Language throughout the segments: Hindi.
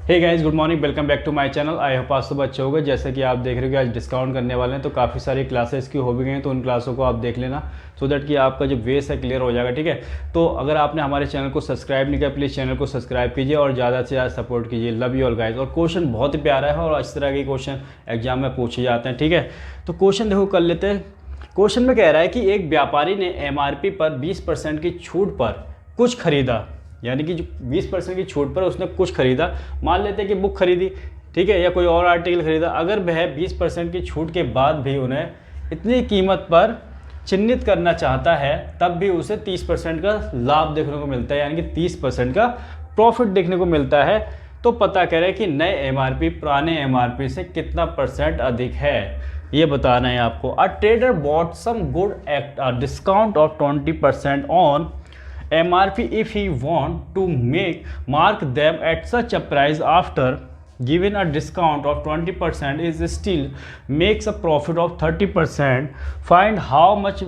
Hey guys, good morning, welcome back to my channel. I hope आप सब अच्छे होंगे। जैसे कि आप देख रहे हो कि आज डिस्काउंट करने वाले हैं, तो काफ़ी सारी क्लासेस की हो भी गई हैं, तो उन क्लासों को आप देख लेना सो दैट कि आपका जो बेस है क्लियर हो जाएगा। ठीक है, तो अगर आपने हमारे चैनल को सब्सक्राइब नहीं किया, प्लीज़ चैनल को सब्सक्राइब कीजिए और ज़्यादा से ज़्यादा सपोर्ट कीजिए। Love you all guys. और क्वेश्चन बहुत ही प्यारा है और इस तरह के क्वेश्चन एग्जाम में पूछे जाते हैं। ठीक है, तो क्वेश्चन देखो कर लेते हैं। क्वेश्चन में कह रहा है कि एक व्यापारी ने MRP पर 20% की छूट पर कुछ खरीदा, यानी कि जो 20% की छूट पर उसने कुछ खरीदा। मान लेते हैं कि बुक खरीदी, ठीक है, या कोई और आर्टिकल खरीदा। अगर वह 20% की छूट के बाद भी उन्हें इतनी कीमत पर चिन्हित करना चाहता है, तब भी उसे 30% का लाभ देखने को मिलता है, यानी कि 30% का प्रॉफिट देखने को मिलता है। तो पता करें कि नए MRP पुराने MRP से कितना परसेंट अधिक है, ये बताना है आपको। A trader bought some good at a discount of 20% on MRP if he want to mark them at such a price after given a discount of 20% is still makes a profit of 30%. Find how much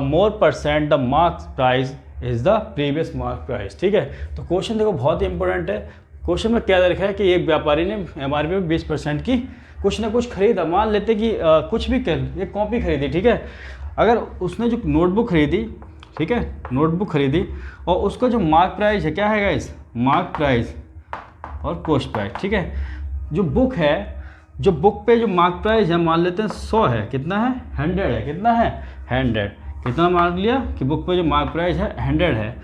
more percent the mark price is the previous mark price। ठीक है, तो क्वेश्चन देखो बहुत ही इंपॉर्टेंट है। क्वेश्चन में क्या लिखा है कि एक व्यापारी ने MRP में 20% की कुछ ना कुछ खरीदा। मान लेते कि कुछ भी एक कॉपी खरीदी, ठीक है। अगर उसने जो नोटबुक खरीदी, ठीक है, नोटबुक खरीदी और उसका जो मार्क प्राइस है, क्या है गाइस, मार्क प्राइस और कॉस्ट प्राइस। ठीक है, जो बुक है, जो बुक पे जो मार्क प्राइस है मान लेते हैं 100 है, कितना है, 100 है, कितना है, 100। कितना मान लिया कि बुक पे जो मार्क प्राइस है 100 है,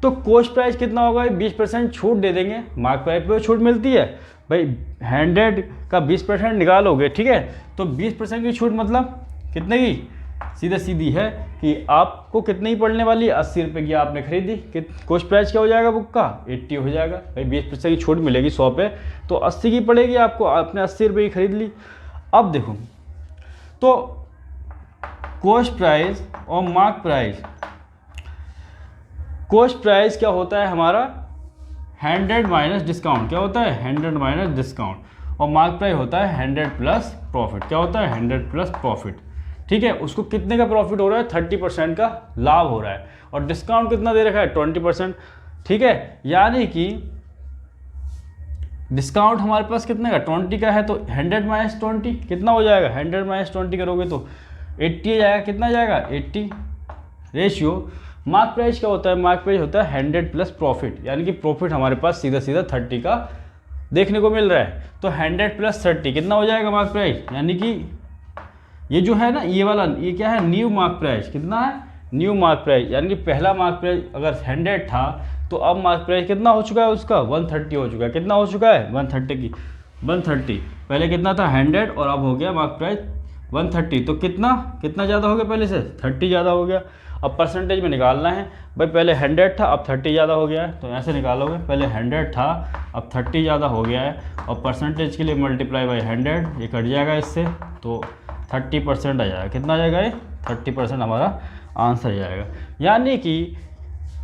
तो कॉस्ट प्राइस कितना होगा, 20% छूट दे देंगे। मार्क प्राइस पे छूट मिलती है भाई, 100 का 20% निकालोगे, ठीक है, तो 20% की छूट मतलब कितने की, सीधा सीधी है कि आपको कितनी पड़ने वाली है, 80 रुपये की आपने खरीदी। कॉस्ट प्राइस क्या हो जाएगा बुक का, 80 हो जाएगा भाई। 20% की छूट मिलेगी 100 पे, तो 80 की पड़ेगी आपको, आपने 80 रुपये की खरीद ली। अब देखो, तो कॉस्ट प्राइस और मार्क प्राइस, कॉस्ट प्राइस क्या होता है हमारा 100 माइनस डिस्काउंट, क्या होता है 100 माइनस डिस्काउंट, और मार्क प्राइस होता है 100 प्लस प्रॉफिट। क्या होता है 100 प्लस प्रॉफिट। ठीक है, उसको कितने का प्रॉफिट हो रहा है, 30% का लाभ हो रहा है, और डिस्काउंट कितना दे रखा है, 20%। ठीक है, यानी कि डिस्काउंट हमारे पास कितने का, 20 का है, तो 100 माइनस 20 कितना हो जाएगा, 100 माइनस 20 करोगे तो 80 जाएगा, कितना जाएगा 80 रेशियो। मार्क प्राइस क्या होता है, मार्क प्राइस होता है 100 प्लस प्रॉफिट, यानी कि प्रॉफिट हमारे पास सीधा सीधा 30 का देखने को मिल रहा है। तो 100 प्लस 30 कितना हो जाएगा मार्क प्राइस, यानी कि ये जो है ना, ये वाला, ये क्या है, न्यू मार्क प्राइस। कितना है, न्यू मार्क प्राइस, यानी कि पहला मार्क प्राइस अगर 100 था, तो अब मार्क प्राइस कितना हो चुका है उसका, 130 हो चुका है। कितना हो चुका है, 130 की 130, पहले कितना था 100 और अब हो गया मार्क प्राइस 130, तो कितना कितना ज़्यादा हो गया, पहले से 30 ज़्यादा हो गया। अब परसेंटेज में निकालना है भाई, पहले 100 था अब 30 ज़्यादा हो गया है, तो ऐसे निकालोगे, पहले 100 था अब 30 ज़्यादा हो गया है, और परसेंटेज के लिए मल्टीप्लाई बाई 100, ये कट जाएगा इससे, तो 30% आ जाएगा। कितना आ जाएगा ये, 30% हमारा आंसर जाएगा। यानी कि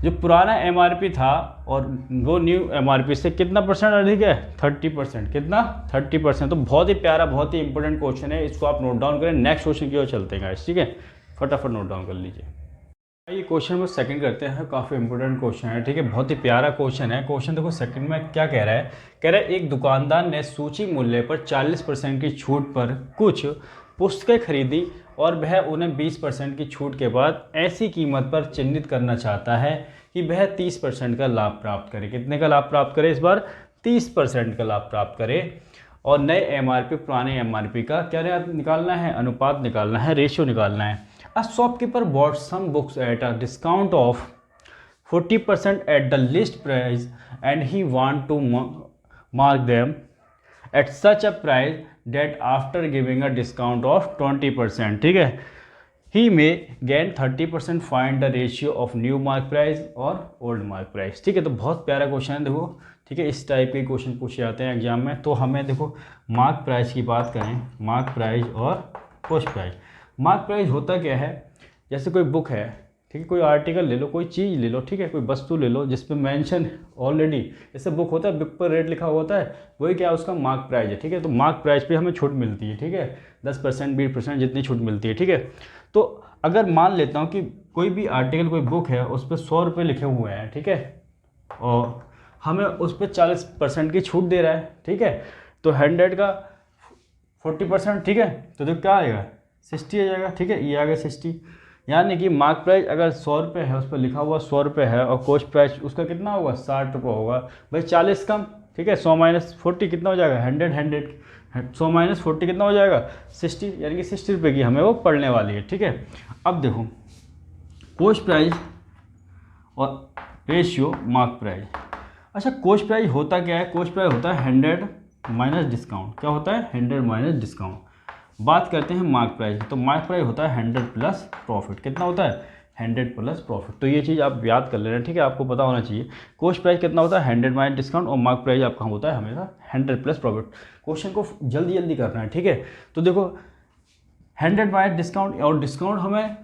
जो पुराना MRP था और वो न्यू MRP से कितना परसेंट अधिक है, 30%। कितना, 30%। तो बहुत ही प्यारा, बहुत ही इंपॉर्टेंट क्वेश्चन है, इसको आप नोट डाउन करें। नेक्स्ट क्वेश्चन की ओर चलते हैं गाइस, ठीक है, फटाफट नोट डाउन कर लीजिए। ये क्वेश्चन में सेकंड करते हैं, काफ़ी इंपॉर्टेंट क्वेश्चन है, ठीक है, बहुत ही प्यारा क्वेश्चन है। क्वेश्चन देखो सेकंड में क्या कह रहा है, कह रहा है एक दुकानदार ने सूची मूल्य पर 40% की छूट पर कुछ पुस्तकें खरीदी और वह उन्हें 20% की छूट के बाद ऐसी कीमत पर चिन्हित करना चाहता है कि वह 30% का लाभ प्राप्त करे। कितने का लाभ प्राप्त करे, इस बार 30% का लाभ प्राप्त करे। और नए MRP पुराने MRP का क्या निकालना है, अनुपात निकालना है, रेशियो निकालना है। A shopkeeper bought some books at a discount of 40% at the list price and he want to mark them at such a price that after giving a discount of 20%, ठीक है, he may gain 30%। find the ratio of new mark price और old mark price। ठीक है, तो बहुत प्यारा क्वेश्चन है देखो, ठीक है, इस टाइप के क्वेश्चन पूछे जाते हैं एग्जाम में। तो हमें देखो मार्क प्राइस की बात करें, मार्क प्राइस और कॉस्ट प्राइस। मार्क प्राइस होता क्या है, जैसे कोई बुक है, ठीक है, कोई आर्टिकल ले लो, कोई चीज़ ले लो, ठीक है, कोई वस्तु ले लो जिस पे मेंशन ऑलरेडी, जैसे बुक होता है, बुक पर रेट लिखा हुआ होता है, वही क्या है उसका मार्क प्राइस है। ठीक है, तो मार्क प्राइस पे हमें छूट मिलती है, ठीक है, 10% 20% जितनी छूट मिलती है। ठीक है, तो अगर मान लेता हूँ कि कोई भी आर्टिकल, कोई बुक है, उस पर 100 रुपये लिखे हुए हैं, ठीक है, और हमें उस पर 40% की छूट दे रहा है, ठीक है। तो 100 का 40%, ठीक है, तो देखो क्या आएगा 60 आ जाएगा, ठीक है, ये आ गया 60। यानी कि मार्क प्राइस अगर 100 रुपये है, उस पर लिखा हुआ 100 रुपये है और कॉस्ट प्राइस उसका कितना होगा 60 रुपये होगा, भाई 40 कम, ठीक है, 100 माइनस 40 कितना हो जाएगा 100, 100 माइनस 40 कितना हो जाएगा 60, यानी कि 60 रुपये की हमें वो पड़ने वाली है, ठीक है। अब देखो कॉस्ट प्राइस और रेशियो मार्क प्राइस। अच्छा कॉस्ट प्राइस होता क्या है, कॉस्ट प्राइस होता है 100 माइनस डिस्काउंट, क्या होता है 100 माइनस डिस्काउंट। बात करते हैं मार्क प्राइस, तो मार्क प्राइस होता है 100 प्लस प्रॉफिट, कितना होता है 100 प्लस प्रॉफिट। तो ये चीज़ आप याद कर लेना, ठीक है, आपको पता होना चाहिए कॉस्ट प्राइस कितना होता है 100 माइनस डिस्काउंट, और मार्क प्राइस आपका होता है हमेशा 100 प्लस प्रॉफिट। क्वेश्चन को जल्दी जल्दी करना है, ठीक है। तो देखो 100 माइनस डिस्काउंट, और डिस्काउंट हमें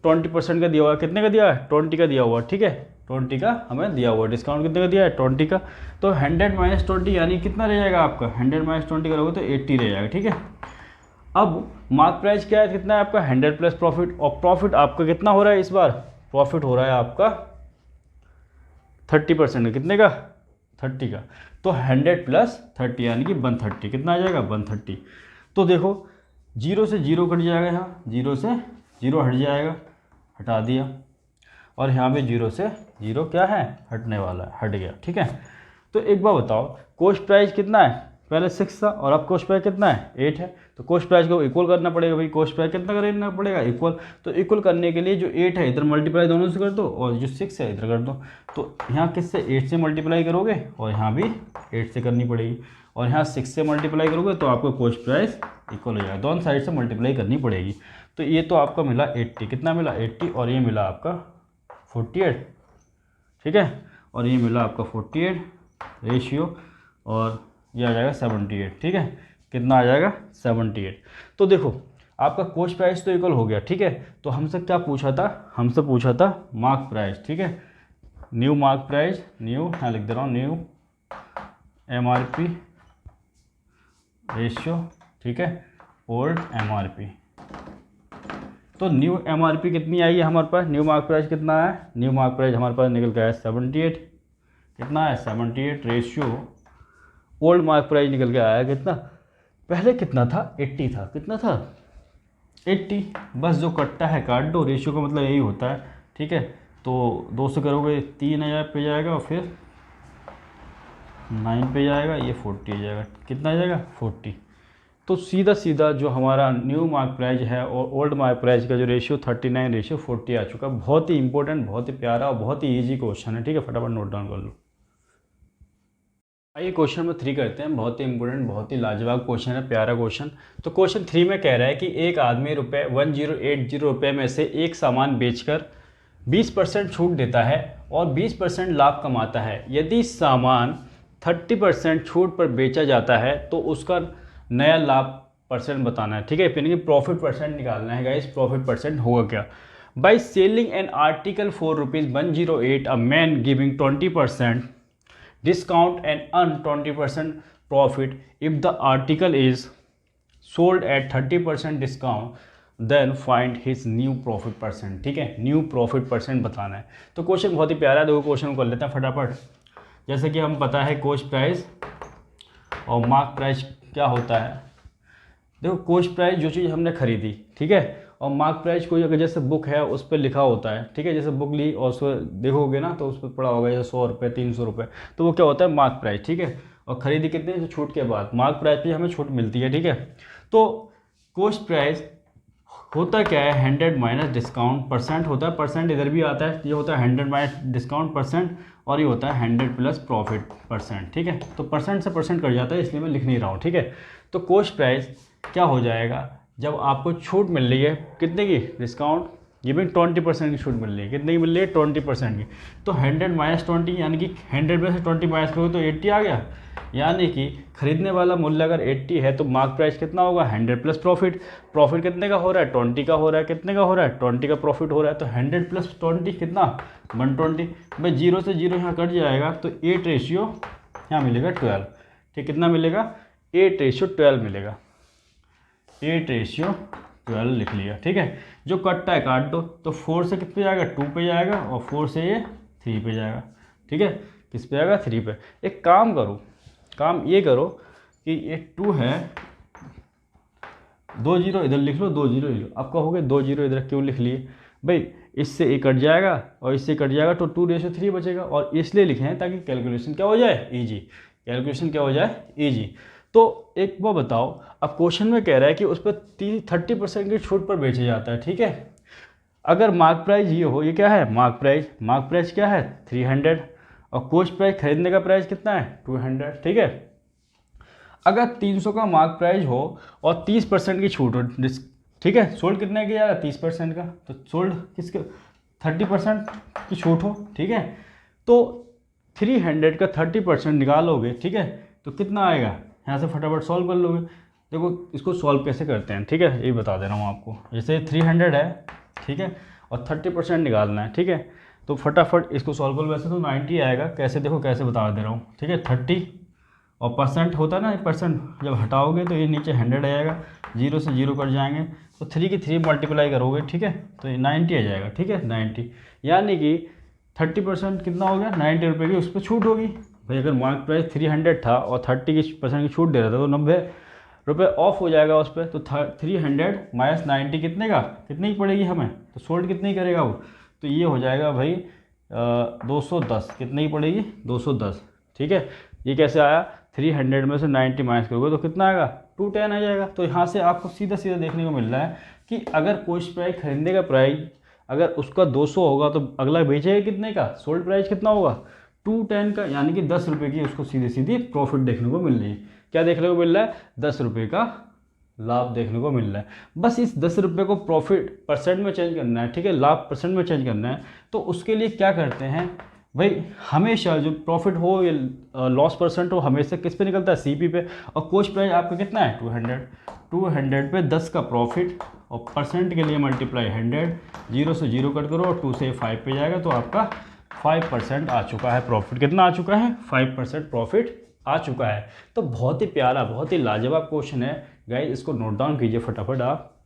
20% का दिया हुआ है, कितने का दिया है 20 का दिया हुआ है, ठीक है, 20 का हमें दिया हुआ है, डिस्काउंट कितने का दिया है 20 का। तो 100 माइनस 20 यानी कितना रह जाएगा आपका 100 माइनस 20 करोगे तो 80 रह जाएगा, ठीक है। अब मार्क प्राइस क्या है, कितना है आपका 100 प्लस प्रॉफिट, और प्रॉफिट आपका कितना हो रहा है इस बार, प्रॉफिट हो रहा है आपका 30% का, कितने का 30 का। तो 100 प्लस 30 यानी कि 130, कितना आ जाएगा 130। तो देखो 0 से 0 कट जाएगा, यहाँ 0 से 0 हट जाएगा, हटा दिया, और यहाँ पे 0 से 0 क्या है हटने वाला है, हट गया, ठीक है। तो एक बार बताओ कॉस्ट प्राइस कितना है, पहले 6 था और अब कॉस्ट प्राइस कितना है 8 है, तो कॉस्ट प्राइस को इक्वल करना पड़ेगा भाई, कॉस्ट प्राइस कितना करना पड़ेगा इक्वल। तो इक्वल करने के लिए जो 8 है इधर मल्टीप्लाई दोनों से कर दो, और जो 6 है इधर कर दो। तो यहाँ किससे 8 से मल्टीप्लाई करोगे, और यहाँ भी 8 से करनी पड़ेगी, और यहाँ 6 से मल्टीप्लाई करोगे तो आपको कॉस्ट प्राइस इक्वल हो जाएगा, दोनों साइड से मल्टीप्लाई करनी पड़ेगी। तो ये तो आपका मिला 80, कितना मिला 80, और ये मिला आपका 48, ठीक है, और ये मिला आपका 48 रेशियो, और ये आ जाएगा 78, ठीक है, कितना आ जाएगा 78। तो देखो आपका कॉस्ट प्राइस तो इक्वल हो गया, ठीक है। तो हमसे क्या पूछा था, हमसे पूछा था मार्क प्राइस, ठीक है, न्यू मार्क प्राइस, न्यू यहाँ लिख दे रहा हूँ, न्यू MRP रेशियो, ठीक है, ओल्ड MRP। तो न्यू MRP कितनी आई है हमारे पास, न्यू मार्क प्राइस कितना है, न्यू मार्क प्राइस हमारे पास निकल के आया 78, कितना है 78 रेशियो ओल्ड मार्क प्राइस निकल के आया कितना, पहले कितना था 80 था, कितना था 80, बस जो कटता है काट दो, रेशियो का मतलब यही होता है, ठीक है। तो 200 करोगे 3000 पे जाएगा, और फिर 9 पे जाएगा, ये 40 आ जाएगा, कितना आ जाएगा 40। तो सीधा सीधा जो हमारा न्यू मार्क प्राइस है और ओल्ड मार्क प्राइस का जो रेशियो 39 रेशियो 40 आ चुका। बहुत ही इंपॉर्टेंट, बहुत ही प्यारा और बहुत ही ईजी क्वेश्चन है, ठीक है, फटाफट नोट डाउन कर लो। आइए क्वेश्चन नंबर 3 करते हैं, बहुत ही इंपॉर्टेंट, बहुत ही लाजवाब क्वेश्चन है, प्यारा क्वेश्चन। तो क्वेश्चन 3 में कह रहा है कि एक आदमी रुपये 1080 रुपये में से एक सामान बेचकर 20% छूट देता है और 20% लाभ कमाता है। यदि सामान 30% छूट पर बेचा जाता है तो उसका नया लाभ परसेंट बताना है, ठीक है, यानी कि प्रॉफिट परसेंट निकालना है गाइस। प्रॉफिट परसेंट होगा क्या, by selling an article for ₹108 a man giving 20% discount and earn 20% profit if the article is sold at 30% discount then find his new profit percent, ठीक है, न्यू प्रॉफिट परसेंट बताना है। तो क्वेश्चन बहुत ही प्यारा है, देखो क्वेश्चन को कर लेते हैं फटाफट। जैसे कि हम पता है कॉस्ट प्राइस और मार्क प्राइस क्या होता है। देखो कॉस्ट प्राइस जो चीज़ हमने खरीदी, ठीक है, और मार्क प्राइस कोई अगर जैसे बुक है उस पर लिखा होता है, ठीक है, जैसे बुक ली और उस पर देखोगे ना तो उस पर पड़ा होगा जैसे 100 रुपये 300 रुपये, तो वो क्या होता है मार्क प्राइस, ठीक है। और ख़रीदी कितने जो छूट के बाद, मार्क प्राइस पे हमें छूट मिलती है, ठीक है। तो कॉस्ट प्राइस होता क्या है 100 माइनस डिस्काउंट परसेंट होता है, परसेंट इधर भी आता है, ये होता है 100 माइनस डिस्काउंट परसेंट, और ये होता है 100 प्लस प्रॉफिट परसेंट, ठीक है। तो परसेंट से परसेंट कट जाता है, इसलिए मैं लिख नहीं रहा हूँ, ठीक है। तो कॉस्ट प्राइस क्या हो जाएगा जब आपको छूट मिल रही है कितने की, डिस्काउंट गिविंग 20% की छूट मिल रही है, कितने की मिल रही है 20% की। तो 100 माइनस 20 यानी कि 100 में से 20 माइनस करोगे तो 80 आ गया, यानी कि खरीदने वाला मूल्य अगर 80 है तो मार्क प्राइस कितना होगा 100 प्लस प्रॉफिट। प्रॉफिट कितने का हो रहा है 20 का हो रहा है, कितने का हो रहा है 20 का प्रॉफिट हो रहा है। तो 100 प्लस 20 कितना 120, भाई 0 से 0 यहाँ कट जाएगा तो 8 रेशियो यहाँ मिलेगा 12, ठीक, कितना मिलेगा 8 रेशियो 12 मिलेगा, 8 रेशियो 12 लिख लिया, ठीक है। जो कटता है काट दो, तो 4 से कितने जाएगा 2 पे जाएगा, और 4 से ये 3 पे जाएगा, ठीक है, किस पे आएगा 3 पे। एक काम करो, काम ये करो कि ये 2 है, 2 जीरो इधर लिख लो, 2 जीरो लिख लो। अब कहोगे 2 जीरो इधर क्यों लिख लिए भाई, इससे ये कट जाएगा और इससे कट जाएगा तो 2:3 बचेगा, और इसलिए लिखे हैं ताकि कैलकुलेशन क्या हो जाए, ईजी, कैलकुलेशन क्या हो जाए, ईजी। तो एक बार बताओ, अब क्वेश्चन में कह रहा है कि उस पर 30% की छूट पर बेचा जाता है, ठीक है। अगर मार्क प्राइस ये हो, ये क्या है मार्क प्राइस क्या है 300, और कॉस्ट प्राइस खरीदने का प्राइस कितना है 200, ठीक है। अगर 300 का मार्क प्राइस हो और 30% की छूट हो, ठीक है, सोल्ड कितने की जाएगा 30% का, तो सोल्ड किसके 30% की छूट हो, ठीक है। तो 300 का 30% निकालोगे, ठीक है, तो कितना आएगा, यहाँ से फटाफट सॉल्व कर लोगे। देखो इसको सॉल्व कैसे करते हैं, ठीक है, यही बता दे रहा हूँ आपको। जैसे 300 है, ठीक है, और 30% निकालना है, ठीक है, तो फटाफट इसको सॉल्व कर लो। वैसे तो 90 आएगा, कैसे देखो कैसे बता दे रहा हूँ, ठीक है। 30 और परसेंट होता है ना, परसेंट जब हटाओगे तो ये नीचे 100 आएगा, 0 से 0 कट जाएंगे, तो 3 की 3 मल्टीप्लाई करोगे, ठीक है, तो ये 90 आ जाएगा, ठीक है, 90। यानी कि 30% कितना हो गया 90 रुपये की उस पर छूट होगी भाई। अगर मार्क प्राइस 300 था और 30% की छूट दे रहा था तो 90 रुपये ऑफ हो जाएगा उस पर। तो 300 माइनस 90 कितने का, कितनी पड़ेगी हमें, तो सोल्ड कितनी करेगा वो, तो ये हो जाएगा भाई 210, कितनी की पड़ेगी 210, ठीक है। ये कैसे आया, 300 में से 90 माइनस करोगे तो कितना आएगा 210 आ जाएगा। तो यहाँ से आपको सीधा सीधा देखने को मिल रहा है कि अगर कॉस्ट प्राइस खरीदने का प्राइस अगर उसका 200 होगा तो अगला बेचेगा कितने का, सोल्ड प्राइस कितना होगा 210 का, यानी कि 10 रुपये की उसको सीधी सीधी प्रॉफिट देखने को मिल रही है। क्या देखने को मिल रहा है, 10 रुपये का लाभ देखने को मिल रहा है। बस इस 10 रुपये को प्रॉफिट परसेंट में चेंज करना है, ठीक है, लाभ परसेंट में चेंज करना है। तो उसके लिए क्या करते हैं भाई, हमेशा जो प्रॉफिट हो या लॉस परसेंट हो हमेशा किस पे निकलता है, सीपी पे। और कॉस्ट प्राइस आपका कितना है 200 पे 10 का प्रॉफिट और परसेंट के लिए मल्टीप्लाई 100, 0 से 0 कट करो और 2 से 5 पे जाएगा, तो आपका 5% आ चुका है प्रॉफिट। कितना आ चुका है 5% प्रॉफिट आ चुका है। तो बहुत ही प्यारा, बहुत ही लाजवाब क्वेश्चन है गाइस, इसको नोट डाउन कीजिए फटाफट आप।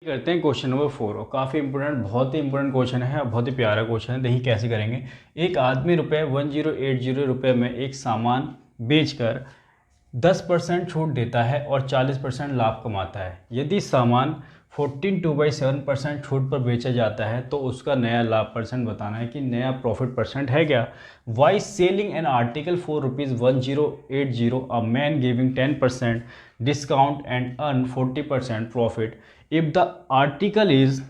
करते हैं क्वेश्चन नंबर 4, और काफ़ी इंपॉर्टेंट, बहुत ही इंपॉर्टेंट क्वेश्चन है, बहुत ही प्यारा क्वेश्चन है। देखिए कैसे करेंगे। एक आदमी ₹1080 में एक सामान बेचकर 10% छूट देता है और 40% लाभ कमाता है। यदि सामान 14/7% छूट पर बेचा जाता है तो उसका नया लाभ परसेंट बताना है कि नया प्रॉफिट परसेंट है क्या। By selling an article for ₹1080, a man giving 10% discount and earn 40% profit if the article is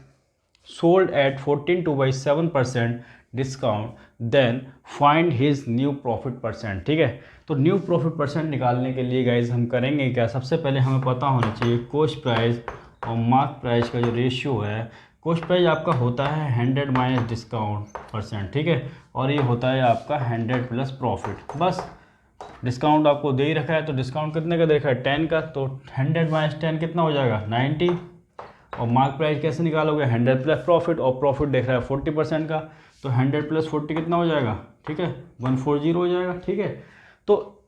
sold at 14/7% discount, then find his new profit percent। ठीक है, तो न्यू प्रॉफिट परसेंट निकालने के लिए गाइज हम करेंगे क्या, सबसे पहले हमें पता होना चाहिए कॉस्ट प्राइस और मार्क प्राइस का जो रेशियो है। कॉस्ट प्राइस आपका होता है 100 माइनस डिस्काउंट परसेंट, ठीक है, और ये होता है आपका 100 प्लस प्रॉफिट। बस डिस्काउंट आपको दे ही रखा है, तो डिस्काउंट कितने का दे रखा है 10 का, तो 100 माइनस 10 कितना हो जाएगा 90। और मार्क प्राइस कैसे निकालोगे 100 प्लस प्रॉफिट, और प्रॉफिट देख रहा है 40% का, तो 100 प्लस 40 कितना हो जाएगा, ठीक है 140 हो जाएगा, ठीक है। तो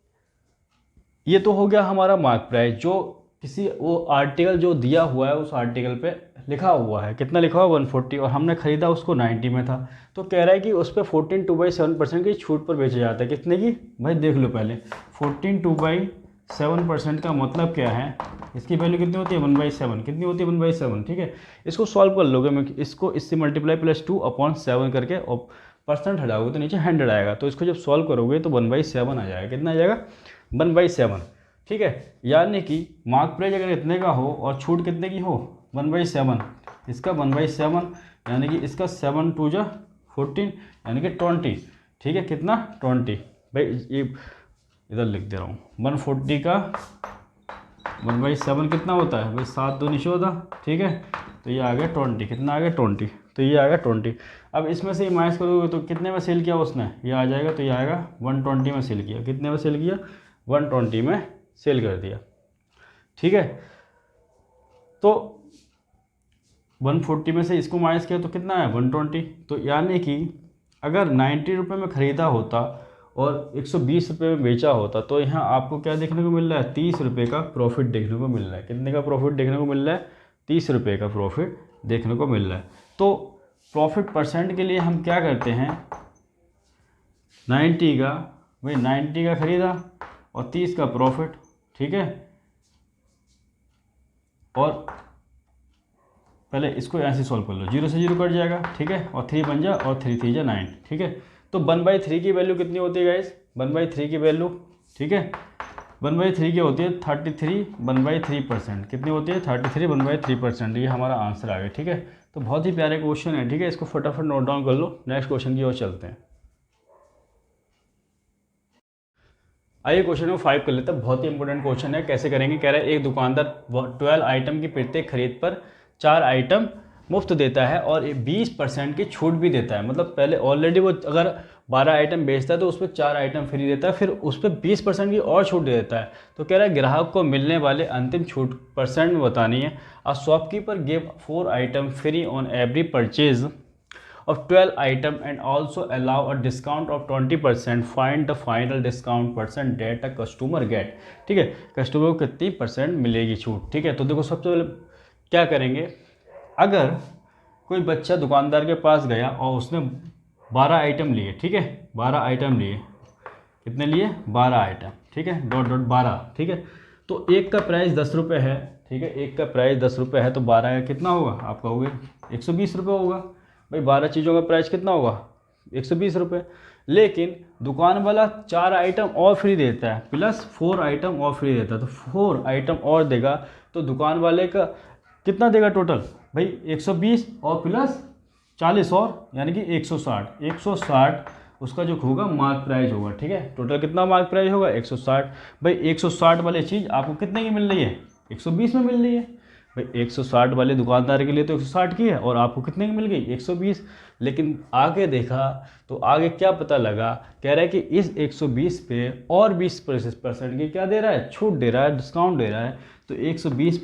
ये तो हो गया हमारा मार्क प्राइस, जो किसी वो आर्टिकल जो दिया हुआ है उस आर्टिकल पे लिखा हुआ है, कितना लिखा हुआ 140, और हमने ख़रीदा उसको 90 में था। तो कह रहा है कि उस पर 14/7% की छूट पर बेचा जाता है। कितने की भाई देख लो पहले, 14/7% का मतलब क्या है, इसकी वैल्यू कितनी होती है 1/7, कितनी होती है 1/7, ठीक है। इसको सॉल्व कर लोगे, मैं इसको इससे मल्टीप्लाई +2/7 करके और परसेंट हटाओगे तो नीचे 100 आएगा। तो इसको जब सॉल्व करोगे तो 1/7 आ जाएगा, कितना आ जाएगा 1/7, ठीक है। यानी कि मार्क प्राइस अगर इतने का हो और छूट कितने की हो 1/7, इसका 1/7 यानी कि इसका 7 2 जा 14 यानी कि 20, ठीक है, कितना 20। भाई ये इधर लिख दे रहा हूँ, 140 का 1/7 कितना होता है भाई 7 2 14, ठीक है, तो ये आ गया 20, कितना आ गया 20, तो ये आ गया 20। अब इसमें से ये माइनस करोगे तो कितने में सेल किया उसने, ये आ जाएगा, तो ये आएगा 120 में सेल किया, कितने में सेल किया 120 में सेल कर दिया, ठीक है। तो 140 में से इसको माइनस किया तो कितना है 120। तो यानी कि अगर 90 रुपये में ख़रीदा होता और 120 रुपये में बेचा होता तो यहाँ आपको क्या देखने को मिल रहा है 30 रुपये का प्रॉफिट देखने को मिल रहा है। कितने का प्रॉफिट देखने को मिल रहा है 30 रुपये का प्रॉफिट देखने को मिल रहा है। तो प्रॉफिट परसेंट के लिए हम क्या करते हैं, 90 का, भाई 90 का खरीदा और 30 का प्रॉफिट, ठीक है। और पहले इसको ऐसे सॉल्व कर लो, 0 से 0 कट जाएगा, ठीक है, और 3 बन जा और 3 3 जा 9, ठीक है। तो 1/3 की वैल्यू कितनी होती है गाइस, 1/3 की वैल्यू, ठीक है, 1/3 की होती है 33 1/3%, कितनी होती है 33 1/3%। ये हमारा आंसर आ गया, ठीक है। तो बहुत ही प्यारे क्वेश्चन है, ठीक है, इसको फटाफट नोट डाउन कर लो। नेक्स्ट क्वेश्चन की ओर चलते हैं। आइए क्वेश्चन नंबर 5 कर लेते हैं। बहुत ही इंपॉर्टेंट क्वेश्चन है, कैसे करेंगे। कह रहा है एक दुकानदार 12 आइटम की प्रत्येक खरीद पर 4 आइटम मुफ्त देता है और 20% की छूट भी देता है। मतलब पहले ऑलरेडी वो अगर 12 आइटम बेचता है तो उस पर 4 आइटम फ्री देता है, फिर उस पर 20% की और छूट दे देता है। तो कह रहा है ग्राहक को मिलने वाले अंतिम छूट परसेंट में बतानी है। A shopkeeper give 4 item free on every purchase of 12 item and also allow a discount of 20%. Find the final discount percent that a customer get, ठीक है, कस्टमर को कितनी परसेंट मिलेगी छूट, ठीक है। तो देखो सबसे पहले क्या करेंगे, अगर कोई बच्चा दुकानदार के पास गया और उसने 12 आइटम लिए, ठीक है, 12 आइटम लिए, कितने लिए 12 आइटम, ठीक है, डॉट डॉट 12, ठीक है। तो एक का प्राइस 10 रुपये है, ठीक है, एक का प्राइस 10 रुपये है, तो 12 का कितना होगा, आप कहोगे 120 रुपये होगा। भाई 12 चीज़ों का प्राइस कितना होगा 120 रुपये। लेकिन दुकान वाला 4 आइटम और फ्री देता है, प्लस 4 आइटम और फ्री देता है, तो 4 आइटम और देगा, तो दुकान वाले का कितना देगा टोटल, भाई 120 और प्लस 40 और, यानी कि 160 उसका जो होगा मार्क प्राइस होगा, ठीक है। टोटल कितना मार्क प्राइस होगा 160। भाई 160 वाली चीज़ आपको कितने की मिल रही है 120 में मिल रही है। भाई 160 वाले दुकानदार के लिए तो 160 की है और आपको कितने की मिल गई 120। लेकिन आगे देखा तो आगे क्या पता लगा, कह रहा है कि इस 120 पे और 20% की क्या दे रहा है, छूट दे रहा है, डिस्काउंट दे रहा है। तो 120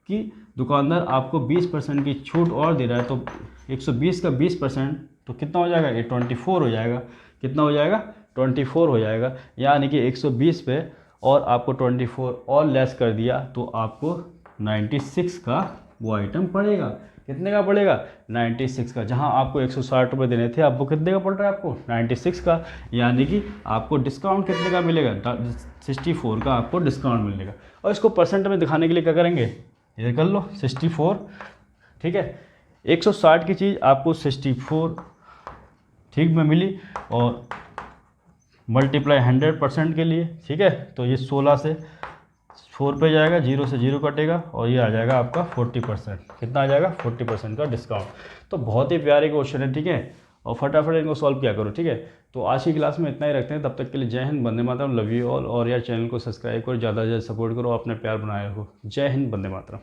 की दुकानदार आपको 20% की छूट और दे रहा है, तो 120 का 20% तो कितना हो जाएगा, ये 24 हो जाएगा। कितना हो जाएगा 24 हो जाएगा, यानी कि 120 पे और आपको 24 और लेस कर दिया तो आपको 96 का वो आइटम पड़ेगा। कितने का पड़ेगा 96 का। जहां आपको 160 रुपये देने थे, आपको कितने का पड़ रहा है आपको 96 का, यानी कि आपको डिस्काउंट कितने का मिलेगा 64 का आपको डिस्काउंट मिलेगा। और इसको परसेंट में दिखाने के लिए क्या करेंगे, इधर कर लो 64, ठीक है, 160 की चीज़ आपको 64 ठीक में मिली और मल्टीप्लाई 100% के लिए, ठीक है। तो ये 16 से 4 पे जाएगा, 0 से 0 कटेगा और ये आ जाएगा आपका 40%। कितना आ जाएगा 40% का डिस्काउंट। तो बहुत ही प्यारे क्वेश्चन है, ठीक है, और फटाफट इनको सॉल्व किया करो, ठीक है। तो आज की क्लास में इतना ही रखते हैं, तब तक के लिए जय Hind, Vande Mataram, love you all. और यार चैनल को सब्सक्राइब करो, ज़्यादा से ज़्यादा सपोर्ट करो, अपने प्यार बनाए रखो। जय हिंद, वंदे मातरम।